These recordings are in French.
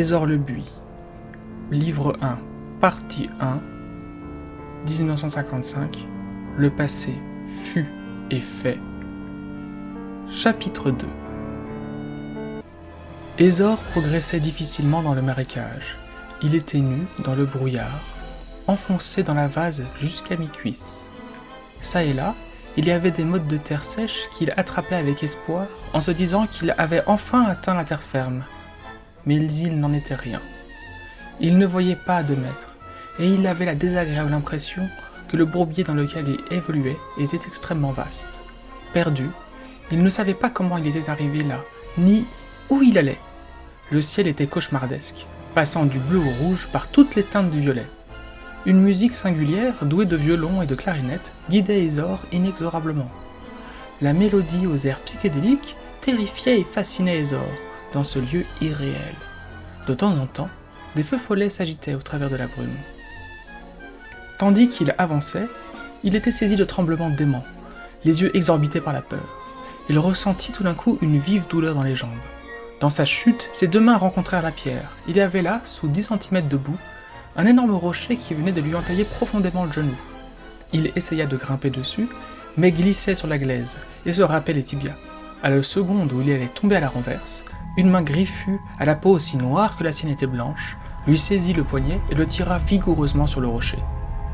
Ésor Le Buis, livre 1, partie 1, 1955, le passé fut et fait. Chapitre 2. Ésor progressait difficilement dans le marécage. Il était nu dans le brouillard, enfoncé dans la vase jusqu'à mi-cuisse. Ça et là, il y avait des mottes de terre sèche qu'il attrapait avec espoir en se disant qu'il avait enfin atteint la terre ferme. Mais il n'en était rien. Il ne voyait pas à 2 mètres, et il avait la désagréable impression que le bourbier dans lequel il évoluait était extrêmement vaste. Perdu, il ne savait pas comment il était arrivé là, ni où il allait. Le ciel était cauchemardesque, passant du bleu au rouge par toutes les teintes du violet. Une musique singulière, douée de violon et de clarinette, guidait Ésor inexorablement. La mélodie aux airs psychédéliques terrifiait et fascinait Ésor dans ce lieu irréel. De temps en temps, des feux follets s'agitaient au travers de la brume. Tandis qu'il avançait, il était saisi de tremblements déments, les yeux exorbités par la peur. Il ressentit tout d'un coup une vive douleur dans les jambes. Dans sa chute, ses 2 mains rencontrèrent la pierre. Il y avait là, sous 10 cm de boue, un énorme rocher qui venait de lui entailler profondément le genou. Il essaya de grimper dessus, mais glissait sur la glaise et se râpait les tibias. À la seconde où il allait tomber à la renverse, une main griffue, à la peau aussi noire que la sienne était blanche, lui saisit le poignet et le tira vigoureusement sur le rocher.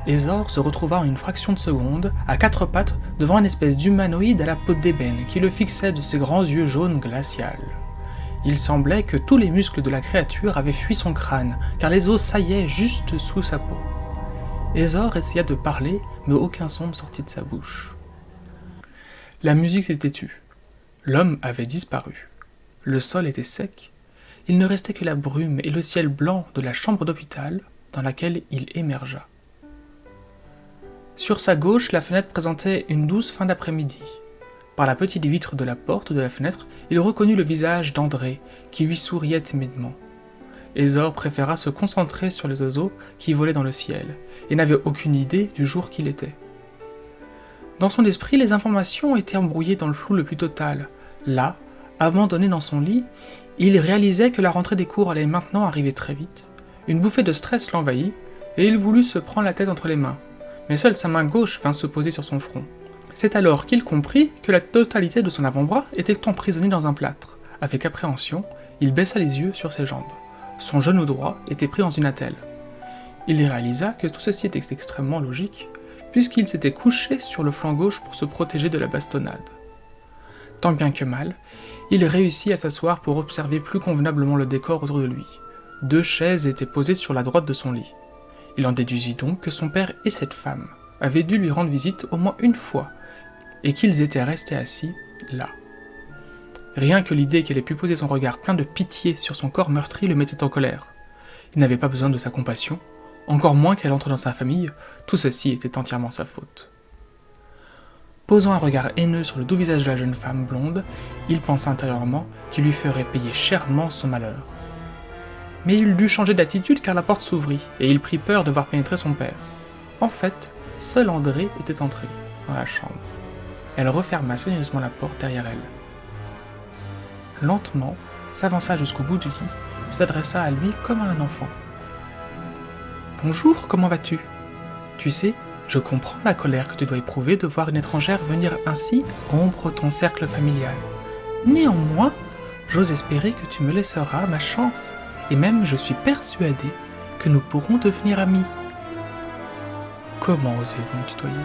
Ésor se retrouva en une fraction de seconde, à 4 pattes, devant une espèce d'humanoïde à la peau d'ébène qui le fixait de ses grands yeux jaunes glaciales. Il semblait que tous les muscles de la créature avaient fui son crâne, car les os saillaient juste sous sa peau. Ésor essaya de parler, mais aucun son ne sortit de sa bouche. La musique s'était tue. L'homme avait disparu. Le sol était sec. Il ne restait que la brume et le ciel blanc de la chambre d'hôpital dans laquelle il émergea. Sur sa gauche, la fenêtre présentait une douce fin d'après-midi. Par la petite vitre de la porte de la fenêtre, il reconnut le visage d'André, qui lui souriait timidement. Ésor préféra se concentrer sur les oiseaux qui volaient dans le ciel, et n'avait aucune idée du jour qu'il était. Dans son esprit, les informations étaient embrouillées dans le flou le plus total. Là, abandonné dans son lit, il réalisait que la rentrée des cours allait maintenant arriver très vite. Une bouffée de stress l'envahit, et il voulut se prendre la tête entre les mains. Mais seule sa main gauche vint se poser sur son front. C'est alors qu'il comprit que la totalité de son avant-bras était emprisonnée dans un plâtre. Avec appréhension, il baissa les yeux sur ses jambes. Son genou droit était pris dans une attelle. Il réalisa que tout ceci était extrêmement logique, puisqu'il s'était couché sur le flanc gauche pour se protéger de la bastonnade. Tant bien que mal, il réussit à s'asseoir pour observer plus convenablement le décor autour de lui. 2 chaises étaient posées sur la droite de son lit. Il en déduisit donc que son père et cette femme avaient dû lui rendre visite au moins une fois, et qu'ils étaient restés assis là. Rien que l'idée qu'elle ait pu poser son regard plein de pitié sur son corps meurtri le mettait en colère. Il n'avait pas besoin de sa compassion, encore moins qu'elle entre dans sa famille, tout ceci était entièrement sa faute. Posant un regard haineux sur le doux visage de la jeune femme blonde, il pensa intérieurement qu'il lui ferait payer chèrement son malheur. Mais il dut changer d'attitude car la porte s'ouvrit, et il prit peur de voir pénétrer son père. En fait, seul André était entré dans la chambre. Elle referma soigneusement la porte derrière elle. Lentement, s'avança jusqu'au bout du lit, s'adressa à lui comme à un enfant. « Bonjour, comment vas-tu ? Tu sais, je comprends la colère que tu dois éprouver de voir une étrangère venir ainsi rompre ton cercle familial. Néanmoins, j'ose espérer que tu me laisseras ma chance, et même je suis persuadé que nous pourrons devenir amis. » Comment osez-vous me tutoyer ?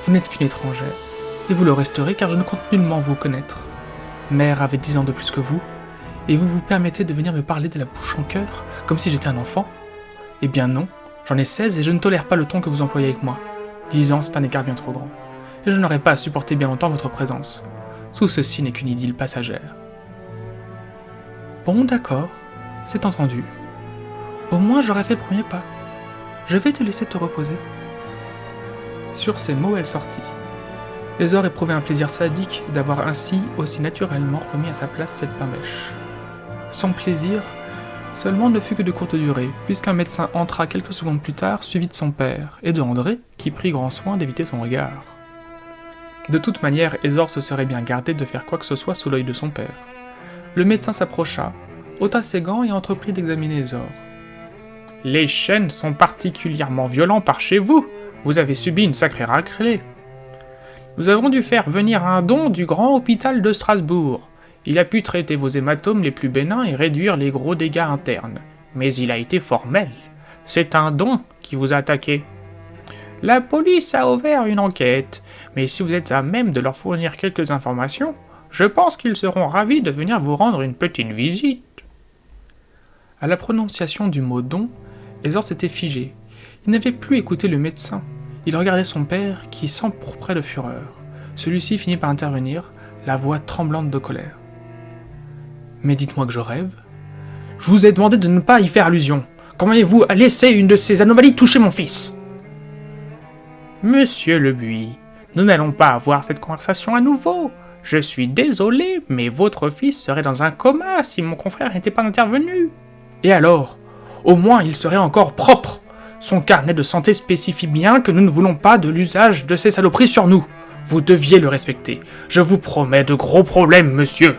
Vous n'êtes qu'une étrangère, et vous le resterez car je ne compte nullement vous connaître. Mère avait 10 ans de plus que vous, et vous vous permettez de venir me parler de la bouche en cœur, comme si j'étais un enfant ? Eh bien non, j'en ai 16 et je ne tolère pas le ton que vous employez avec moi. 10 ans, c'est un écart bien trop grand, et je n'aurai pas à supporter bien longtemps votre présence. Tout ceci n'est qu'une idylle passagère. Bon, d'accord, c'est entendu. Au moins j'aurai fait le premier pas. Je vais te laisser te reposer. Sur ces mots, elle sortit. Ésor éprouvait un plaisir sadique d'avoir ainsi aussi naturellement remis à sa place cette pain-bêche. Son plaisir seulement ne fut que de courte durée, puisqu'un médecin entra quelques secondes plus tard, suivi de son père, et de André, qui prit grand soin d'éviter son regard. De toute manière, Ésor se serait bien gardé de faire quoi que ce soit sous l'œil de son père. Le médecin s'approcha, ôta ses gants et entreprit d'examiner Ezor. « Les chênes sont particulièrement violents par chez vous. Vous avez subi une sacrée raclée. Nous avons dû faire venir un don du grand hôpital de Strasbourg. Il a pu traiter vos hématomes les plus bénins et réduire les gros dégâts internes. Mais il a été formel. C'est un don qui vous a attaqué. La police a ouvert une enquête, mais si vous êtes à même de leur fournir quelques informations, je pense qu'ils seront ravis de venir vous rendre une petite visite. » À la prononciation du mot don, Ezor s'était figé. Il n'avait plus écouté le médecin. Il regardait son père qui s'empourprait de fureur. Celui-ci finit par intervenir, la voix tremblante de colère. « Mais dites-moi que je rêve. Je vous ai demandé de ne pas y faire allusion. Comment avez-vous laissé une de ces anomalies toucher mon fils ?» Monsieur Lebuy, nous n'allons pas avoir cette conversation à nouveau. Je suis désolé, mais votre fils serait dans un coma si mon confrère n'était pas intervenu. Et alors ? Au moins il serait encore propre. Son carnet de santé spécifie bien que nous ne voulons pas de l'usage de ces saloperies sur nous. Vous deviez le respecter. Je vous promets de gros problèmes, monsieur.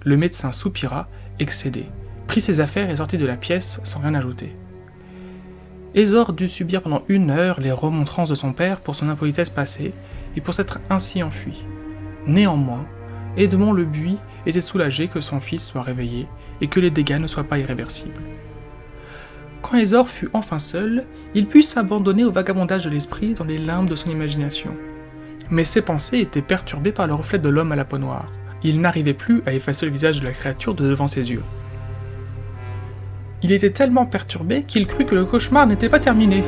Le médecin soupira, excédé, prit ses affaires et sortit de la pièce sans rien ajouter. Ezor dut subir pendant 1 heure les remontrances de son père pour son impolitesse passée et pour s'être ainsi enfui. Néanmoins, Edmond Lebuy était soulagé que son fils soit réveillé et que les dégâts ne soient pas irréversibles. Quand Ezor fut enfin seul, il put s'abandonner au vagabondage de l'esprit dans les limbes de son imagination. Mais ses pensées étaient perturbées par le reflet de l'homme à la peau noire. Il n'arrivait plus à effacer le visage de la créature de devant ses yeux. Il était tellement perturbé qu'il crut que le cauchemar n'était pas terminé.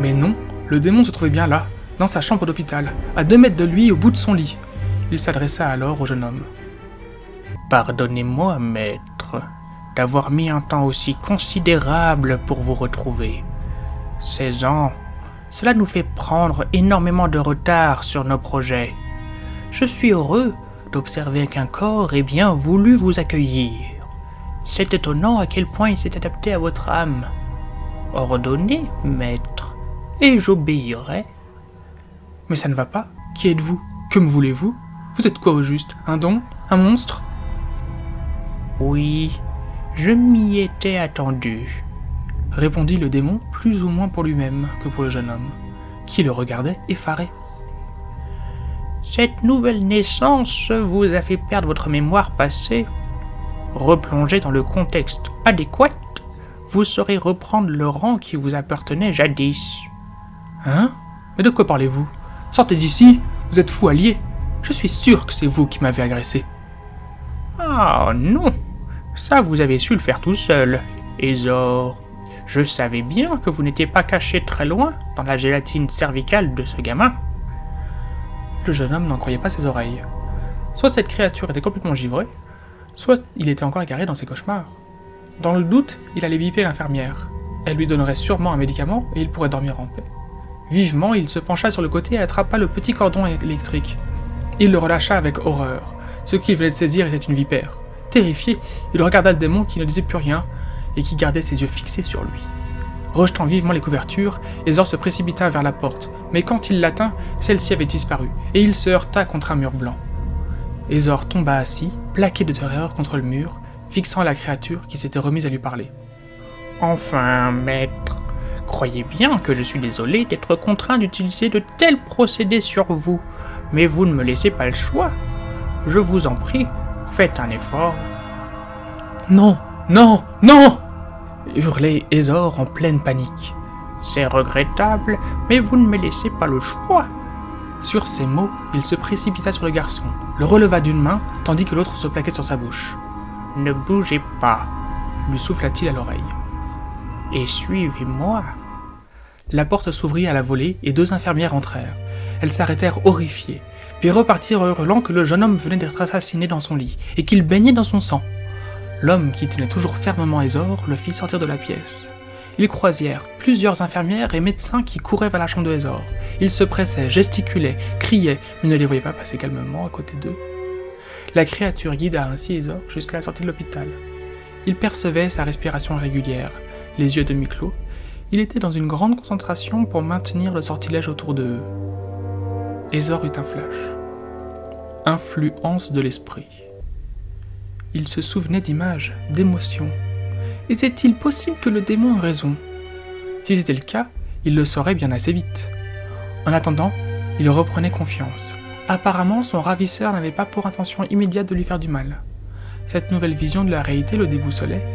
Mais non, le démon se trouvait bien là, dans sa chambre d'hôpital, à 2 mètres de lui au bout de son lit. Il s'adressa alors au jeune homme. « Pardonnez-moi, maître, d'avoir mis un temps aussi considérable pour vous retrouver. 16 ans, cela nous fait prendre énormément de retard sur nos projets. Je suis heureux d'observer qu'un corps ait bien voulu vous accueillir. C'est étonnant à quel point il s'est adapté à votre âme. Ordonnez, maître, et j'obéirai. » « Mais ça ne va pas. Qui êtes-vous ? Que me voulez-vous ? Vous êtes quoi au juste ? Un don ? Un monstre ?» ?»« Oui, je m'y étais attendu, » répondit le démon, plus ou moins pour lui-même que pour le jeune homme, qui le regardait effaré. « Cette nouvelle naissance vous a fait perdre votre mémoire passée. Replongé dans le contexte adéquat, vous saurez reprendre le rang qui vous appartenait jadis. »« Hein ? Mais de quoi parlez-vous ? Sortez d'ici, vous êtes fou allié. Je suis sûr que c'est vous qui m'avez agressé. »« Ah non, ça vous avez su le faire tout seul, Ezor. Je savais bien que vous n'étiez pas caché très loin dans la gélatine cervicale de ce gamin. » Le jeune homme n'en croyait pas ses oreilles. Soit cette créature était complètement givrée, soit il était encore égaré dans ses cauchemars. Dans le doute, il allait biper l'infirmière. Elle lui donnerait sûrement un médicament et il pourrait dormir en paix. Vivement, il se pencha sur le côté et attrapa le petit cordon électrique. Il le relâcha avec horreur. Ce qu'il venait de saisir était une vipère. Terrifié, il regarda le démon qui ne disait plus rien et qui gardait ses yeux fixés sur lui. Rejetant vivement les couvertures, Ezor se précipita vers la porte, mais quand il l'atteint, celle-ci avait disparu, et il se heurta contre un mur blanc. Ezor tomba assis, plaqué de terreur contre le mur, fixant la créature qui s'était remise à lui parler. « Enfin, maître, croyez bien que je suis désolé d'être contraint d'utiliser de tels procédés sur vous, mais vous ne me laissez pas le choix. Je vous en prie, faites un effort. »« Non, non, non !» hurlait Ezor en pleine panique. « C'est regrettable, mais vous ne me laissez pas le choix. » Sur ces mots, il se précipita sur le garçon, le releva d'une main, tandis que l'autre se plaquait sur sa bouche. « Ne bougez pas, » lui souffla-t-il à l'oreille. « Et suivez-moi. » La porte s'ouvrit à la volée et 2 infirmières entrèrent. Elles s'arrêtèrent horrifiées, puis repartirent hurlant que le jeune homme venait d'être assassiné dans son lit, et qu'il baignait dans son sang. L'homme, qui tenait toujours fermement Ezor, le fit sortir de la pièce. Ils croisèrent plusieurs infirmières et médecins qui couraient vers la chambre de Ezor. Ils se pressaient, gesticulaient, criaient, mais ne les voyaient pas passer calmement à côté d'eux. La créature guida ainsi Ezor jusqu'à la sortie de l'hôpital. Il percevait sa respiration régulière, les yeux demi-clos. Il était dans une grande concentration pour maintenir le sortilège autour d'eux. Ezor eut un flash. Influence de l'esprit. Il se souvenait d'images, d'émotions. Était-il possible que le démon ait raison? Si c'était le cas, il le saurait bien assez vite. En attendant, il reprenait confiance. Apparemment, son ravisseur n'avait pas pour intention immédiate de lui faire du mal. Cette nouvelle vision de la réalité le déboussolait.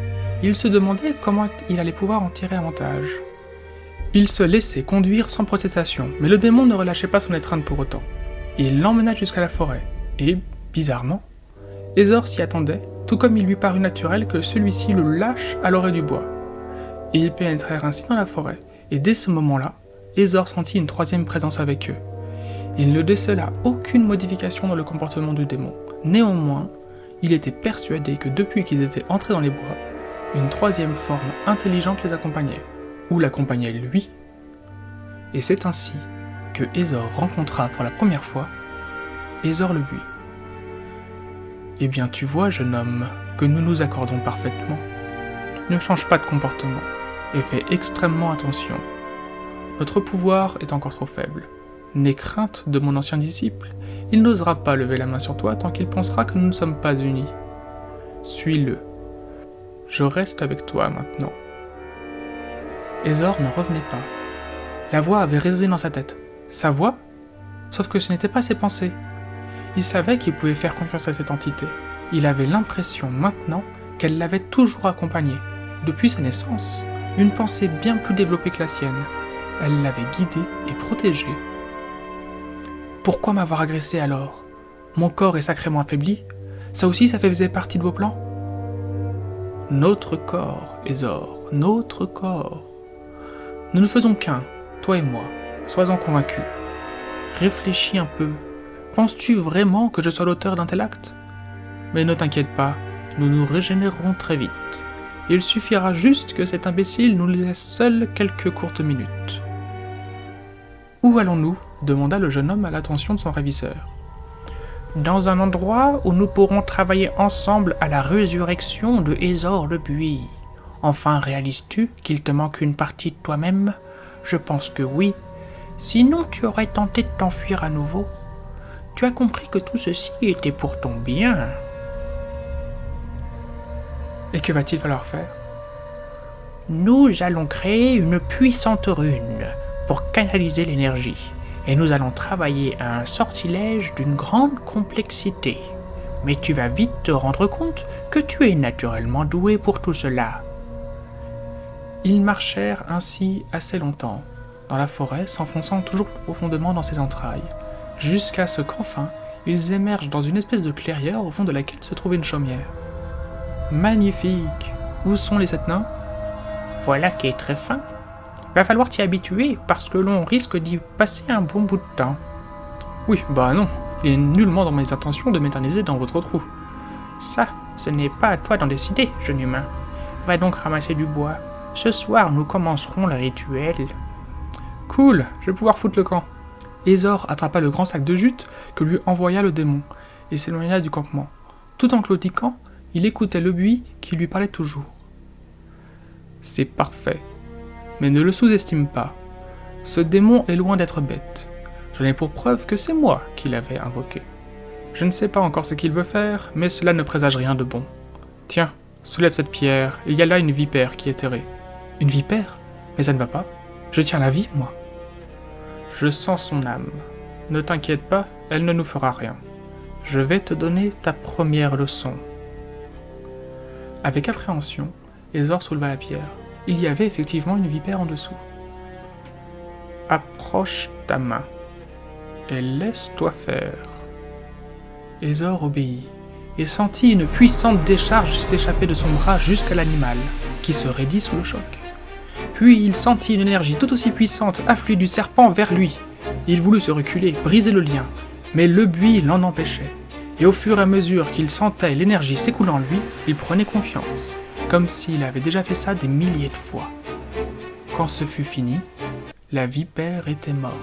Il se demandait comment il allait pouvoir en tirer avantage. Il se laissait conduire sans protestation, mais le démon ne relâchait pas son étreinte pour autant. Il l'emmena jusqu'à la forêt, et, bizarrement, Ézor s'y attendait, tout comme il lui parut naturel que celui-ci le lâche à l'orée du bois. Ils pénétrèrent ainsi dans la forêt, et dès ce moment-là, Ézor sentit une troisième présence avec eux. Il ne décela aucune modification dans le comportement du démon. Néanmoins, il était persuadé que depuis qu'ils étaient entrés dans les bois, une troisième forme intelligente les accompagnait, ou l'accompagnait lui. Et c'est ainsi que Ézor rencontra pour la première fois Ézor le buis. Eh bien tu vois, jeune homme, que nous nous accordons parfaitement. Ne change pas de comportement, et fais extrêmement attention. Notre pouvoir est encore trop faible. N'aie crainte de mon ancien disciple, il n'osera pas lever la main sur toi tant qu'il pensera que nous ne sommes pas unis. Suis-le. Je reste avec toi maintenant. Ézor ne revenait pas. La voix avait résonné dans sa tête. Sa voix? Sauf que ce n'était pas ses pensées. Il savait qu'il pouvait faire confiance à cette entité. Il avait l'impression maintenant qu'elle l'avait toujours accompagné, depuis sa naissance. Une pensée bien plus développée que la sienne. Elle l'avait guidé et protégé. Pourquoi m'avoir agressé alors? Mon corps est sacrément affaibli. Ça aussi, ça faisait partie de vos plans? Notre corps, Ézor, notre corps. Nous ne faisons qu'un, toi et moi. Sois-en convaincu. Réfléchis un peu. Penses-tu vraiment que je sois l'auteur d'un tel acte? Mais ne t'inquiète pas, nous nous régénérerons très vite. Il suffira juste que cet imbécile nous laisse seuls quelques courtes minutes. Où allons-nous? Demanda le jeune homme à l'attention de son ravisseur. Dans un endroit où nous pourrons travailler ensemble à la résurrection de Ézor le buis. Enfin, réalises-tu qu'il te manque une partie de toi-même? Je pense que oui. Sinon, tu aurais tenté de t'enfuir à nouveau. Tu as compris que tout ceci était pour ton bien. Et que va-t-il falloir faire? Nous allons créer une puissante rune pour canaliser l'énergie. Et nous allons travailler à un sortilège d'une grande complexité. Mais tu vas vite te rendre compte que tu es naturellement doué pour tout cela. Ils marchèrent ainsi assez longtemps, dans la forêt, s'enfonçant toujours plus profondément dans ses entrailles, jusqu'à ce qu'enfin, ils émergent dans une espèce de clairière au fond de laquelle se trouvait une chaumière. Magnifique! Où sont les 7 nains? Voilà qui est très fin. Va falloir t'y habituer, parce que l'on risque d'y passer un bon bout de temps. Oui, bah non, il n'est nullement dans mes intentions de m'éterniser dans votre trou. Ça, ce n'est pas à toi d'en décider, jeune humain. Va donc ramasser du bois. Ce soir, nous commencerons le rituel. Cool, je vais pouvoir foutre le camp. Ézor attrapa le grand sac de jute que lui envoya le démon, et s'éloigna du campement. Tout en claudiquant, il écoutait le buis qui lui parlait toujours. C'est parfait. Mais ne le sous-estime pas. Ce démon est loin d'être bête. J'en ai pour preuve que c'est moi qui l'avais invoqué. Je ne sais pas encore ce qu'il veut faire, mais cela ne présage rien de bon. Tiens, soulève cette pierre, il y a là une vipère qui est terrée. Une vipère? Mais ça ne va pas. Je tiens la vie, moi. Je sens son âme. Ne t'inquiète pas, elle ne nous fera rien. Je vais te donner ta première leçon. Avec appréhension, Ézor souleva la pierre. Il y avait effectivement une vipère en dessous. Approche ta main et laisse-toi faire. Ézor obéit et sentit une puissante décharge s'échapper de son bras jusqu'à l'animal, qui se raidit sous le choc. Puis il sentit une énergie tout aussi puissante affluer du serpent vers lui. Il voulut se reculer, briser le lien, mais le buis l'en empêchait. Et au fur et à mesure qu'il sentait l'énergie s'écoulant en lui, il prenait confiance, comme s'il avait déjà fait ça des milliers de fois. Quand ce fut fini, la vipère était morte.